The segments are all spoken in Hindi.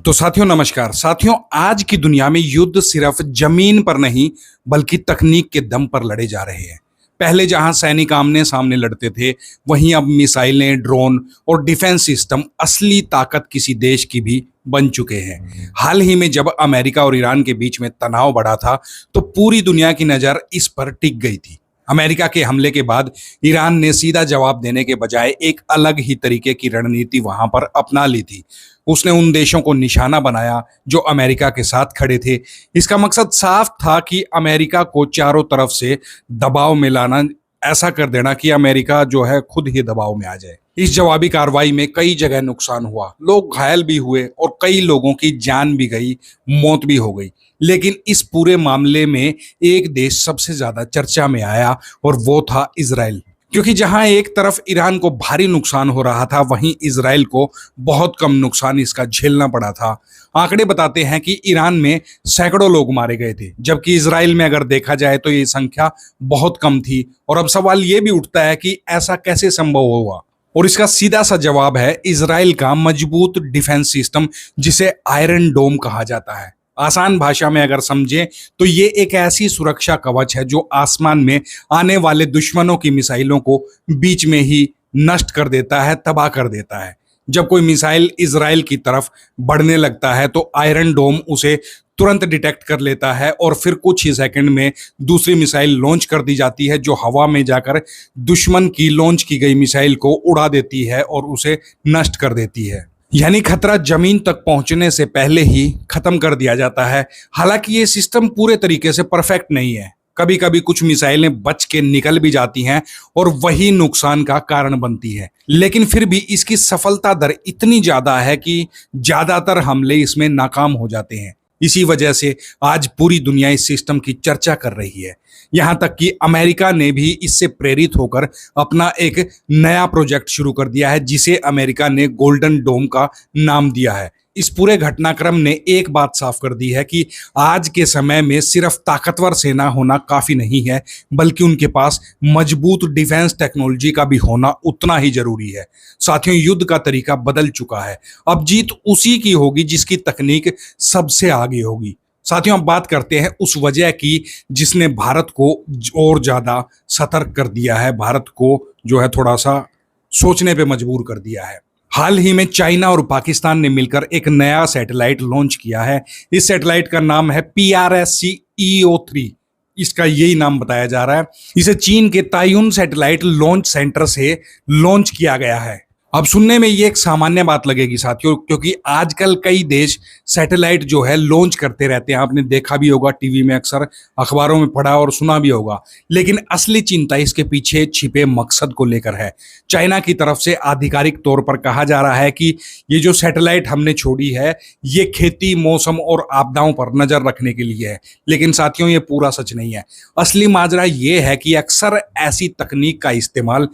तो साथियों नमस्कार। साथियों, आज की दुनिया में युद्ध सिर्फ जमीन पर नहीं बल्कि तकनीक के दम पर लड़े जा रहे हैं। पहले जहां सैनिक आमने सामने लड़ते थे, वहीं अब मिसाइलें, ड्रोन और डिफेंस सिस्टम असली ताकत किसी देश की भी बन चुके हैं। हाल ही में जब अमेरिका और ईरान के बीच में तनाव बढ़ा था, तो पूरी दुनिया की नजर इस पर टिक गई थी। अमेरिका के हमले के बाद ईरान ने सीधा जवाब देने के बजाय एक अलग ही तरीके की रणनीति वहां पर अपना ली थी। उसने उन देशों को निशाना बनाया जो अमेरिका के साथ खड़े थे। इसका मकसद साफ था कि अमेरिका को चारों तरफ से दबाव में लाना, ऐसा कर देना कि अमेरिका जो है खुद ही दबाव में आ जाए। इस जवाबी कार्रवाई में कई जगह नुकसान हुआ, लोग घायल भी हुए और कई लोगों की जान भी गई, मौत भी हो गई। लेकिन इस पूरे मामले में एक देश सबसे ज्यादा चर्चा में आया और वो था इजराइल। क्योंकि जहां एक तरफ ईरान को भारी नुकसान हो रहा था, वहीं इजराइल को बहुत कम नुकसान इसका झेलना पड़ा था। आंकड़े बताते हैं कि ईरान में सैकड़ों लोग मारे गए थे, जबकि इजराइल में अगर देखा जाए तो ये संख्या बहुत कम थी। और अब सवाल ये भी उठता है कि ऐसा कैसे संभव हुआ, और इसका सीधा सा जवाब है इजराइल का मजबूत डिफेंस सिस्टम, जिसे आयरन डोम कहा जाता है। आसान भाषा में अगर समझें तो ये एक ऐसी सुरक्षा कवच है जो आसमान में आने वाले दुश्मनों की मिसाइलों को बीच में ही नष्ट कर देता है, तबाह कर देता है। जब कोई मिसाइल इजराइल की तरफ बढ़ने लगता है तो आयरन डोम उसे तुरंत डिटेक्ट कर लेता है और फिर कुछ ही सेकंड में दूसरी मिसाइल लॉन्च कर दी जाती है, जो हवा में जाकर दुश्मन की लॉन्च की गई मिसाइल को उड़ा देती है और उसे नष्ट कर देती है। यानी खतरा जमीन तक पहुंचने से पहले ही खत्म कर दिया जाता है। हालांकि ये सिस्टम पूरे तरीके से परफेक्ट नहीं है। कभी कभी कुछ मिसाइलें बच के निकल भी जाती हैं और वही नुकसान का कारण बनती है, लेकिन फिर भी इसकी सफलता दर इतनी ज्यादा है कि ज्यादातर हमले इसमें नाकाम हो जाते हैं। इसी वजह से आज पूरी दुनिया इस सिस्टम की चर्चा कर रही है। यहां तक कि अमेरिका ने भी इससे प्रेरित होकर अपना एक नया प्रोजेक्ट शुरू कर दिया है, जिसे अमेरिका ने गोल्डन डोम का नाम दिया है। इस पूरे घटनाक्रम ने एक बात साफ कर दी है कि आज के समय में सिर्फ ताकतवर सेना होना काफी नहीं है, बल्कि उनके पास मजबूत डिफेंस टेक्नोलॉजी का भी होना उतना ही जरूरी है। साथियों, युद्ध का तरीका बदल चुका है। अब जीत उसी की होगी जिसकी तकनीक सबसे आगे होगी। साथियों, अब बात करते हैं उस वजह की जिसने भारत को और ज्यादा सतर्क कर दिया है, भारत को जो है थोड़ा सा सोचने पे मजबूर कर दिया है। हाल ही में चाइना और पाकिस्तान ने मिलकर एक नया सैटेलाइट लॉन्च किया है। इस सैटेलाइट का नाम है PRS-CEO-3। इसका यही नाम बताया जा रहा है। इसे चीन के तायुन सैटेलाइट लॉन्च सेंटर से लॉन्च किया गया है। अब सुनने में ये एक सामान्य बात लगेगी साथियों, क्योंकि आजकल कई देश सैटेलाइट जो है लॉन्च करते रहते हैं। आपने देखा भी होगा टीवी में, अक्सर अखबारों में पढ़ा और सुना भी होगा। लेकिन असली चिंता इसके पीछे छिपे मकसद को लेकर है। चाइना की तरफ से आधिकारिक तौर पर कहा जा रहा है कि ये जो सैटेलाइट हमने छोड़ी है, ये खेती, मौसम और आपदाओं पर नजर रखने के लिए है। लेकिन साथियों, ये पूरा सच नहीं है। असली माजरा ये है कि अक्सर ऐसी तकनीक का इस्तेमाल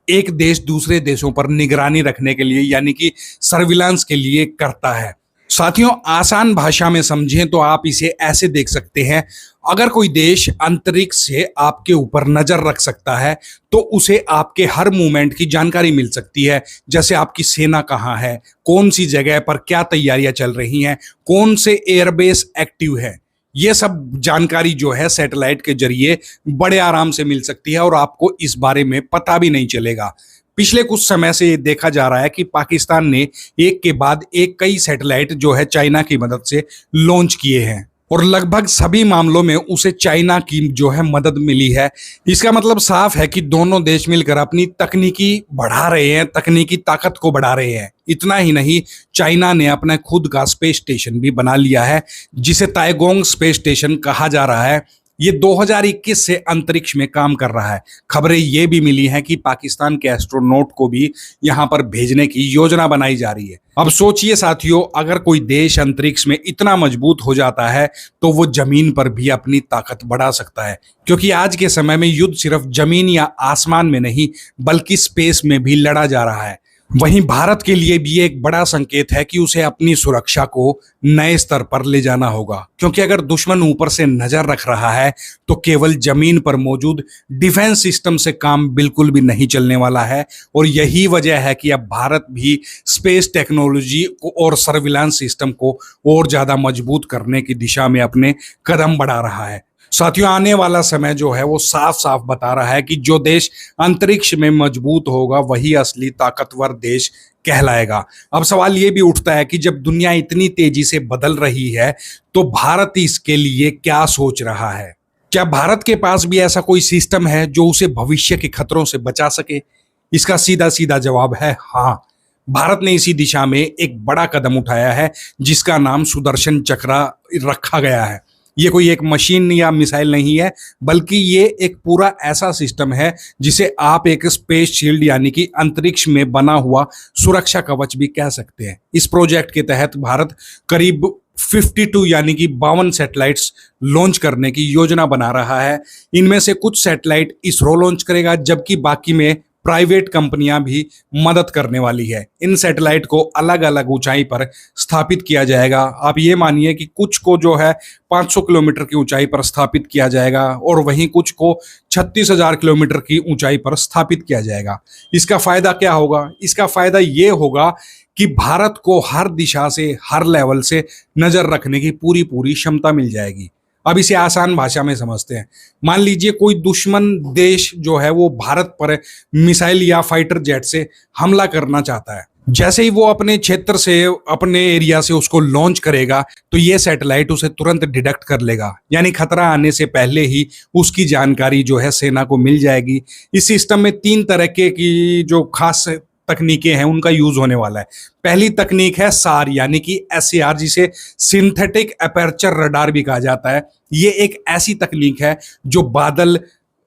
एक देश दूसरे देशों पर निगरानी रखने के लिए, यानी कि सर्विलांस के लिए करता है। साथियों, आसान भाषा में समझें तो आप इसे ऐसे देख सकते हैं, अगर कोई देश अंतरिक्ष से आपके ऊपर नजर रख सकता है तो उसे आपके हर मूवमेंट की जानकारी मिल सकती है। जैसे आपकी सेना कहाँ है, कौन सी जगह पर क्या तैयारियां चल रही हैं, कौन से एयरबेस एक्टिव है, ये सब जानकारी जो है सैटेलाइट के जरिए बड़े आराम से मिल सकती है और आपको इस बारे में पता भी नहीं चलेगा। पिछले कुछ समय से ये देखा जा रहा है कि पाकिस्तान ने एक के बाद एक कई सैटेलाइट जो है चाइना की मदद से लॉन्च किए हैं और लगभग सभी मामलों में उसे चाइना की जो है मदद मिली है। इसका मतलब साफ है कि दोनों देश मिलकर अपनी तकनीकी बढ़ा रहे हैं, तकनीकी ताकत को बढ़ा रहे हैं। इतना ही नहीं, चाइना ने अपना खुद का स्पेस स्टेशन भी बना लिया है, जिसे ताइगोंग स्पेस स्टेशन कहा जा रहा है। ये 2021 से अंतरिक्ष में काम कर रहा है। खबरें ये भी मिली हैं कि पाकिस्तान के एस्ट्रोनॉट को भी यहां पर भेजने की योजना बनाई जा रही है। अब सोचिए साथियों, अगर कोई देश अंतरिक्ष में इतना मजबूत हो जाता है तो वो जमीन पर भी अपनी ताकत बढ़ा सकता है। क्योंकि आज के समय में युद्ध सिर्फ जमीन या आसमान में नहीं बल्कि स्पेस में भी लड़ा जा रहा है। वहीं भारत के लिए भी एक बड़ा संकेत है कि उसे अपनी सुरक्षा को नए स्तर पर ले जाना होगा, क्योंकि अगर दुश्मन ऊपर से नजर रख रहा है तो केवल जमीन पर मौजूद डिफेंस सिस्टम से काम बिल्कुल भी नहीं चलने वाला है। और यही वजह है कि अब भारत भी स्पेस टेक्नोलॉजी और सर्विलांस सिस्टम को और ज्यादा मजबूत करने की दिशा में अपने कदम बढ़ा रहा है। साथियों, आने वाला समय जो है वो साफ साफ बता रहा है कि जो देश अंतरिक्ष में मजबूत होगा वही असली ताकतवर देश कहलाएगा। अब सवाल ये भी उठता है कि जब दुनिया इतनी तेजी से बदल रही है तो भारत इसके लिए क्या सोच रहा है? क्या भारत के पास भी ऐसा कोई सिस्टम है जो उसे भविष्य के खतरों से बचा सके? इसका सीधा सीधा जवाब है हाँ। भारत ने इसी दिशा में एक बड़ा कदम उठाया है जिसका नाम सुदर्शन चक्र रखा गया है। ये कोई एक मशीन या मिसाइल नहीं है, बल्कि ये एक पूरा ऐसा सिस्टम है जिसे आप एक स्पेस शील्ड यानी कि अंतरिक्ष में बना हुआ सुरक्षा कवच भी कह सकते हैं। इस प्रोजेक्ट के तहत भारत करीब 52 यानी कि 52 सैटेलाइट्स लॉन्च करने की योजना बना रहा है। इनमें से कुछ सैटेलाइट इसरो लॉन्च करेगा, जबकि बाकी में प्राइवेट कंपनियां भी मदद करने वाली है। इन सैटेलाइट को अलग अलग ऊंचाई पर स्थापित किया जाएगा। आप ये मानिए कि कुछ को जो है 500 किलोमीटर की ऊंचाई पर स्थापित किया जाएगा और वहीं कुछ को 36,000 किलोमीटर की ऊंचाई पर स्थापित किया जाएगा। इसका फायदा क्या होगा? इसका फायदा ये होगा कि भारत को हर दिशा से, हर लेवल से नजर रखने की पूरी पूरी क्षमता मिल जाएगी। अब इसे आसान भाषा में समझते हैं। मान लीजिए कोई दुश्मन देश जो है वो भारत पर मिसाइल या फाइटर जेट से हमला करना चाहता है। जैसे ही वो अपने क्षेत्र से, अपने एरिया से उसको लॉन्च करेगा तो ये सैटेलाइट उसे तुरंत डिटेक्ट कर लेगा, यानी खतरा आने से पहले ही उसकी जानकारी जो है सेना को मिल जाएगी। इस सिस्टम में 3 तरह के की जो खास तकनीकें हैं उनका यूज होने वाला है। पहली तकनीक है सार यानी कि SAR, जिसे सिंथेटिक अपर्चर रडार भी कहा जाता है। ये एक ऐसी तकनीक है जो बादल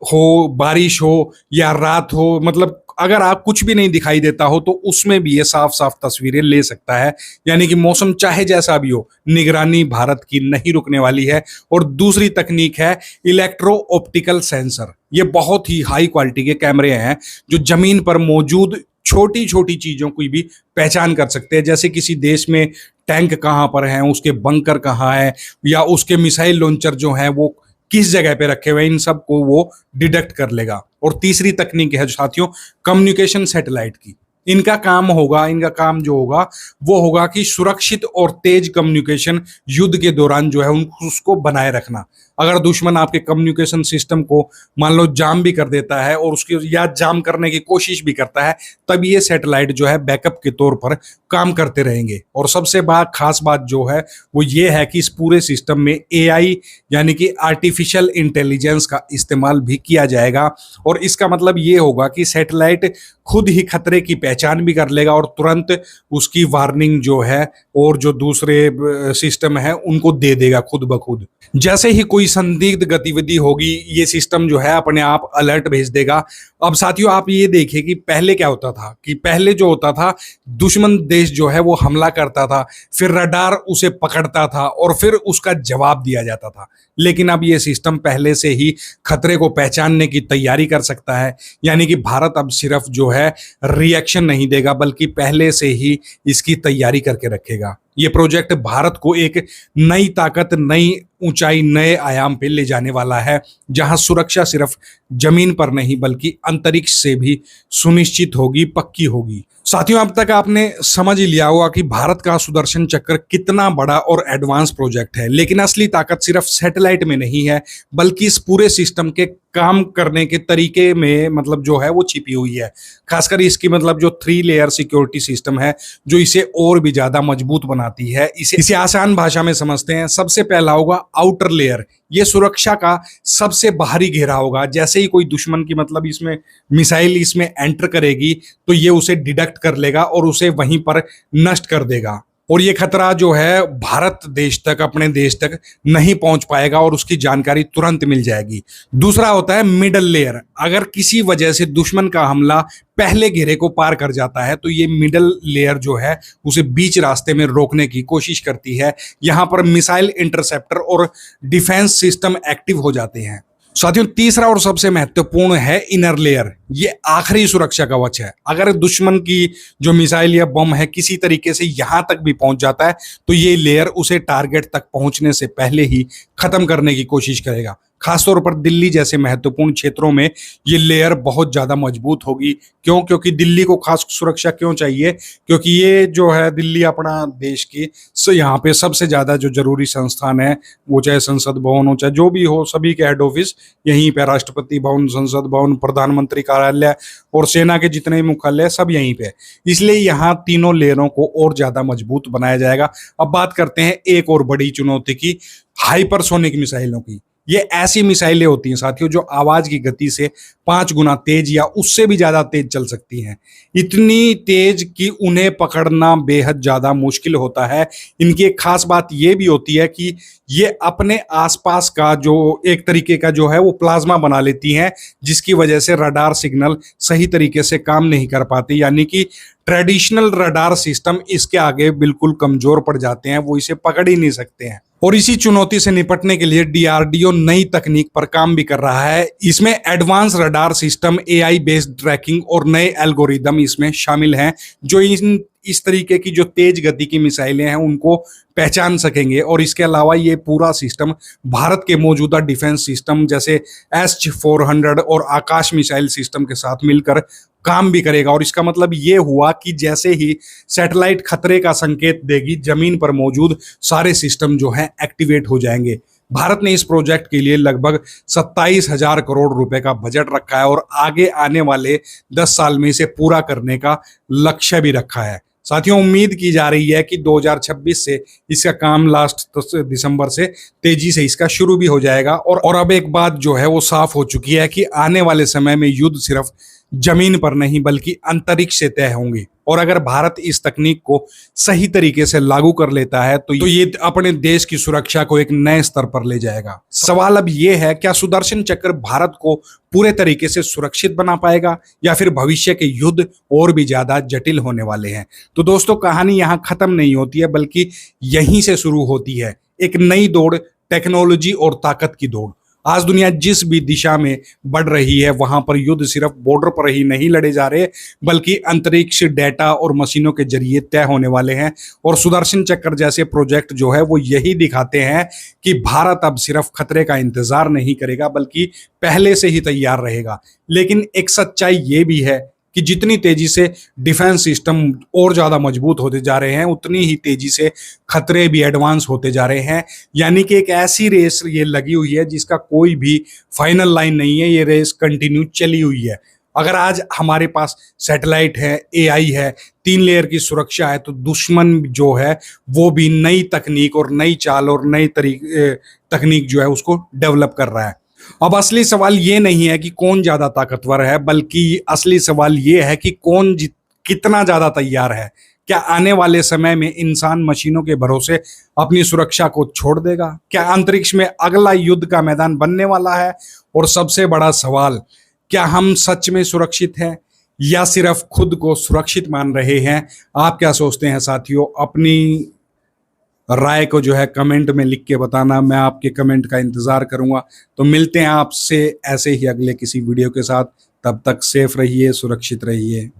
हो, बारिश हो या रात हो, मतलब अगर आप कुछ भी नहीं दिखाई देता हो तो उसमें भी ये साफ साफ तस्वीरें ले सकता है, यानी कि मौसम चाहे जैसा भी हो, निगरानी भारत की नहीं रुकने वाली है। और दूसरी तकनीक है इलेक्ट्रो ऑप्टिकल सेंसर। ये बहुत ही हाई क्वालिटी के कैमरे हैं जो जमीन पर मौजूद छोटी छोटी चीजों की भी पहचान कर सकते हैं, जैसे किसी देश में टैंक कहाँ पर है, उसके बंकर कहाँ है, या उसके मिसाइल लॉन्चर जो है वो किस जगह पे रखे हुए हैं, इन सब को वो डिटेक्ट कर लेगा। और तीसरी तकनीक है साथियों कम्युनिकेशन सैटेलाइट की। इनका काम जो होगा वो होगा कि सुरक्षित और तेज कम्युनिकेशन युद्ध के दौरान जो है उसको बनाए रखना। अगर दुश्मन आपके कम्युनिकेशन सिस्टम को मान लो जाम भी कर देता है और उसकी या जाम करने की कोशिश भी करता है, तब ये सैटेलाइट जो है बैकअप के तौर पर काम करते रहेंगे। और सबसे खास बात जो है वो ये है कि इस पूरे सिस्टम में AI यानी कि आर्टिफिशियल इंटेलिजेंस का इस्तेमाल भी किया जाएगा। और इसका मतलब ये होगा कि सैटेलाइट खुद ही खतरे की पहचान भी कर लेगा और तुरंत उसकी वार्निंग जो है और जो दूसरे सिस्टम है उनको दे देगा खुद ब खुद। जैसे ही कोई संदिग्ध गतिविधि होगी ये सिस्टम जो है अपने आप अलर्ट भेज देगा। अब साथियों आप ये देखिए कि पहले क्या होता था, कि पहले जो होता था दुश्मन देश जो है वो हमला करता था, फिर रडार उसे पकड़ता था और फिर उसका जवाब दिया जाता था। लेकिन अब ये सिस्टम पहले से ही खतरे को पहचानने की तैयारी कर सकता है, यानी कि भारत अब सिर्फ जो है रिएक्शन नहीं देगा बल्कि पहले से ही इसकी तैयारी करके रखेगा। ये प्रोजेक्ट भारत को एक नई ताकत, नई ऊंचाई, नए आयाम पे ले जाने वाला है, जहां सुरक्षा सिर्फ जमीन पर नहीं बल्कि अंतरिक्ष से भी सुनिश्चित होगी, पक्की होगी। साथियों अब तक आपने समझ ही लिया होगा कि भारत का सुदर्शन चक्र कितना बड़ा और एडवांस प्रोजेक्ट है, लेकिन असली ताकत सिर्फ सैटेलाइट में नहीं है बल्कि इस पूरे सिस्टम के काम करने के तरीके में मतलब जो है वो छिपी हुई है। खासकर इसकी मतलब जो 3 लेयर सिक्योरिटी सिस्टम है जो इसे और भी ज्यादा मजबूत बनाती है। इसे आसान भाषा में समझते हैं। सबसे पहला होगा आउटर लेयर। ये सुरक्षा का सबसे बाहरी घेरा होगा। जैसे ही कोई दुश्मन की मतलब इसमें मिसाइल इसमें एंटर करेगी तो ये उसे डिटेक्ट कर लेगा और उसे वहीं पर नष्ट कर देगा और ये खतरा जो है भारत देश तक, अपने देश तक नहीं पहुंच पाएगा और उसकी जानकारी तुरंत मिल जाएगी। दूसरा होता है मिडल लेयर। अगर किसी वजह से दुश्मन का हमला पहले घेरे को पार कर जाता है तो ये मिडल लेयर जो है उसे बीच रास्ते में रोकने की कोशिश करती है। यहां पर मिसाइल इंटरसेप्टर और डिफेंस सिस्टम एक्टिव हो जाते हैं। साथियों, तीसरा और सबसे महत्वपूर्ण है इनर लेयर। ये आखिरी सुरक्षा कवच है। अगर दुश्मन की जो मिसाइल या बम है किसी तरीके से यहां तक भी पहुंच जाता है तो ये लेयर उसे टारगेट तक पहुंचने से पहले ही खत्म करने की कोशिश करेगा। खासतौर पर दिल्ली जैसे महत्वपूर्ण क्षेत्रों में ये लेयर बहुत ज्यादा मजबूत होगी। क्यों? क्योंकि दिल्ली को खास सुरक्षा क्यों चाहिए? क्योंकि ये जो है दिल्ली अपना देश की यहाँ पे सबसे ज्यादा जो जरूरी संस्थान है, वो चाहे संसद भवन हो चाहे जो भी हो, सभी के हेड ऑफिस यहीं पे, राष्ट्रपति भवन, संसद भवन, प्रधानमंत्री कार्यालय और सेना के जितने भी मुख्यालय सब यहीं पे। इसलिए यहाँ तीनों लेयरों को और ज्यादा मजबूत बनाया जाएगा। अब बात करते हैं एक और बड़ी चुनौती की, हाइपरसोनिक मिसाइलों की। ये ऐसी मिसाइलें होती हैं साथियों जो आवाज की गति से 5 गुना तेज या उससे भी ज्यादा तेज चल सकती हैं। इतनी तेज कि उन्हें पकड़ना बेहद ज्यादा मुश्किल होता है। इनकी एक खास बात ये भी होती है कि ये अपने आसपास का जो एक तरीके का जो है वो प्लाज्मा बना लेती हैं, जिसकी वजह से रडार सिग्नल सही तरीके से काम नहीं कर पाते। यानी कि ट्रेडिशनल रडार सिस्टम इसके आगे बिल्कुल कमजोर पड़ जाते हैं, वो इसे पकड़ ही नहीं सकते हैं। और इसी चुनौती से निपटने के लिए डीआरडीओ नई तकनीक पर काम भी कर रहा है। इसमें advance radar system, AI based tracking और नए एल्गोरिदम इसमें शामिल हैं जो इस तरीके की जो तेज गति की मिसाइलें हैं उनको पहचान सकेंगे। और इसके अलावा ये पूरा सिस्टम भारत के मौजूदा डिफेंस सिस्टम जैसे S-400 और आकाश मिसाइल सिस्टम के साथ मिलकर काम भी करेगा। और इसका मतलब ये हुआ कि जैसे ही सैटेलाइट खतरे का संकेत देगी, जमीन पर मौजूद सारे सिस्टम जो हैं एक्टिवेट हो जाएंगे। भारत ने इस प्रोजेक्ट के लिए लगभग 27,000 करोड़ रुपए का बजट रखा है और आगे आने वाले 10 साल में इसे पूरा करने का लक्ष्य भी रखा है। साथियों, उम्मीद की जा रही है कि 2026 से इसका काम लास्ट दिसंबर से तेजी से इसका शुरू भी हो जाएगा। और अब एक बात जो है वो साफ हो चुकी है कि आने वाले समय में युद्ध सिर्फ जमीन पर नहीं बल्कि अंतरिक्ष से तय होंगे। और अगर भारत इस तकनीक को सही तरीके से लागू कर लेता है तो ये अपने देश की सुरक्षा को एक नए स्तर पर ले जाएगा। सवाल अब ये है, क्या सुदर्शन चक्र भारत को पूरे तरीके से सुरक्षित बना पाएगा या फिर भविष्य के युद्ध और भी ज्यादा जटिल होने वाले हैं? तो दोस्तों, कहानी यहाँ खत्म नहीं होती है बल्कि यहीं से शुरू होती है। एक नई दौड़, टेक्नोलॉजी और ताकत की दौड़। आज दुनिया जिस भी दिशा में बढ़ रही है वहां पर युद्ध सिर्फ बॉर्डर पर ही नहीं लड़े जा रहे बल्कि अंतरिक्ष, डेटा और मशीनों के जरिए तय होने वाले हैं। और सुदर्शन चक्र जैसे प्रोजेक्ट जो है वो यही दिखाते हैं कि भारत अब सिर्फ खतरे का इंतजार नहीं करेगा बल्कि पहले से ही तैयार रहेगा। लेकिन एक सच्चाई ये भी है कि जितनी तेजी से डिफेंस सिस्टम और ज्यादा मजबूत होते जा रहे हैं उतनी ही तेजी से खतरे भी एडवांस होते जा रहे हैं। यानी कि एक ऐसी रेस ये लगी हुई है जिसका कोई भी फाइनल लाइन नहीं है। ये रेस कंटिन्यू चली हुई है। अगर आज हमारे पास सैटेलाइट है, एआई है, 3 लेयर की सुरक्षा है, तो दुश्मन जो है वो भी नई तकनीक और नई चाल और नई तकनीक जो है उसको डेवलप कर रहा है। अब असली सवाल ये नहीं है कि कौन ज्यादा ताकतवर है बल्कि असली सवाल ये है कि कौन कितना ज्यादा तैयार है। क्या आने वाले समय में इंसान मशीनों के भरोसे अपनी सुरक्षा को छोड़ देगा? क्या अंतरिक्ष में अगला युद्ध का मैदान बनने वाला है? और सबसे बड़ा सवाल, क्या हम सच में सुरक्षित हैं या सिर्फ खुद को सुरक्षित मान रहे हैं? आप क्या सोचते हैं साथियों? अपनी राय को जो है कमेंट में लिख के बताना। मैं आपके कमेंट का इंतजार करूंगा। तो मिलते हैं आपसे ऐसे ही अगले किसी वीडियो के साथ। तब तक सेफ रहिए, सुरक्षित रहिए।